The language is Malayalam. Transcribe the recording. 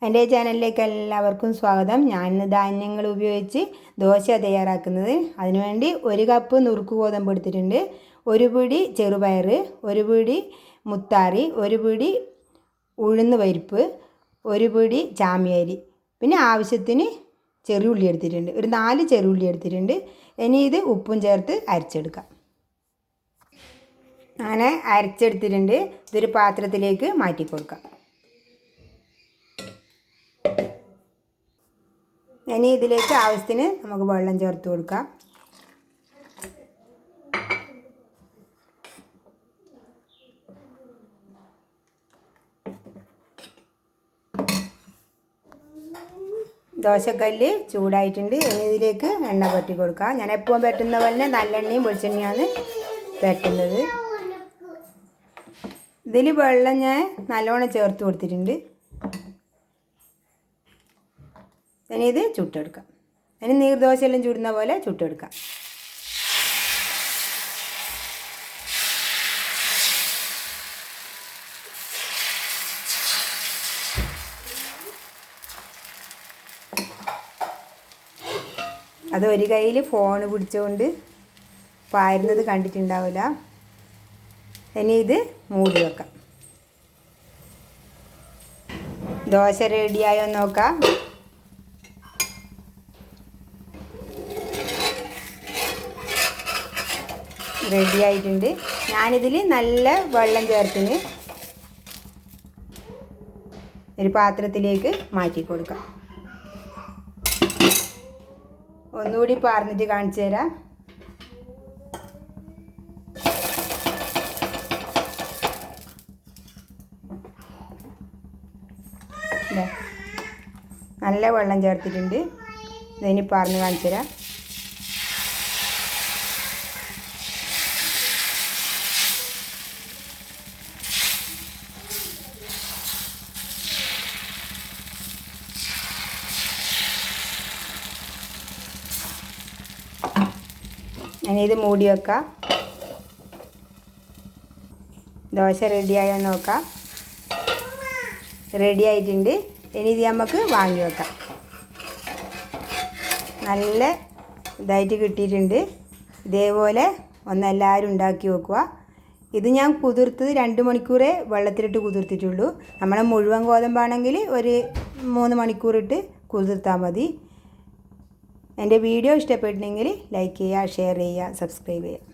എൻ്റെ ചാനലിലേക്ക് എല്ലാവർക്കും സ്വാഗതം. ഞാൻ ഇന്ന് ധാന്യങ്ങൾ ഉപയോഗിച്ച് ദോശ തയ്യാറാക്കുന്നത്. അതിനുവേണ്ടി 1 കപ്പ് നുറുക്ക് ഗോതമ്പ് എടുത്തിട്ടുണ്ട്, 1 പിടി ചെറുപയർ, 1 പിടി മുത്താറി, 1 പിടി ഉഴുന്ന് പരിപ്പ്, 1 പിടി ചാമിയരി, പിന്നെ ആവശ്യത്തിന് ചെറുള്ളി എടുത്തിട്ടുണ്ട്, ഒരു 4 ചെറുള്ളി എടുത്തിട്ടുണ്ട്. ഇനി ഇത് ഉപ്പും ചേർത്ത് അരച്ചെടുക്കാം. അങ്ങനെ അരച്ചെടുത്തിട്ടുണ്ട്. ഇതൊരു പാത്രത്തിലേക്ക് മാറ്റി കൊടുക്കാം. ഇനി ഇതിലേക്ക് ആവശ്യത്തിന് നമുക്ക് വെള്ളം ചേർത്ത് കൊടുക്കാം. ദോശക്കല്ല് ചൂടായിട്ടുണ്ട്. ഇനി ഇതിലേക്ക് എണ്ണ പറ്റി കൊടുക്കാം. ഞാൻ എപ്പോഴും പെട്ടുന്ന പോലെ നല്ലെണ്ണയും വെളിച്ചെണ്ണയാണ് പെട്ടുന്നത്. ഇതിൽ വെള്ളം ഞാൻ നല്ലോണം ചേർത്ത് കൊടുത്തിട്ടുണ്ട്. ഇനി ഇത് ചുട്ടെടുക്കാം. ഇനി നീർദോശയെല്ലാം ചുടുന്ന പോലെ ചുട്ടെടുക്കാം. അത് ഒരു കയ്യിൽ ഫോൺ പിടിച്ചുകൊണ്ട് പാരുന്നത് കണ്ടിട്ടുണ്ടാവില്ല. ഇനി ഇത് മൂടി വെക്കാം. ദോശ റെഡിയായോ നോക്കാം. റെഡി ആയിട്ടുണ്ട്. ഞാനിതിൽ നല്ല വെള്ളം ചേർത്തിന് ഒരു പാത്രത്തിലേക്ക് മാറ്റി കൊടുക്കാം. ഒന്നുകൂടി പാർന്നിട്ട് കാണിച്ചു തരാം. നല്ല വെള്ളം ചേർത്തിട്ടുണ്ട്. ഇതിനി പാർന്ന് കാണിച്ചു തരാം. ഇനി ഇത് മൂടി വെക്കാം. ദോശ റെഡിയായോ നോക്കാം. റെഡി ആയിട്ടുണ്ട്. ഇനി ഇത് നമുക്ക് വാങ്ങി വെക്കാം. നല്ല ഇതായിട്ട് കിട്ടിയിട്ടുണ്ട്. ഇതേപോലെ ഒന്നെല്ലാവരും ഉണ്ടാക്കി വെക്കുക. ഇത് ഞാൻ കുതിർത്തത് 2 മണിക്കൂറേ വെള്ളത്തിലിട്ട് കുതിർത്തിട്ടുള്ളൂ. നമ്മളെ മുഴുവൻ ഗോതമ്പാണെങ്കിൽ ഒരു 3 മണിക്കൂറിട്ട് കുതിർത്താൽ മതി. എൻ്റെ വീഡിയോ ഇഷ്ടപ്പെട്ടെങ്കിൽ ലൈക്ക് ചെയ്യുക, ഷെയർ ചെയ്യുക, സബ്സ്ക്രൈബ് ചെയ്യുക.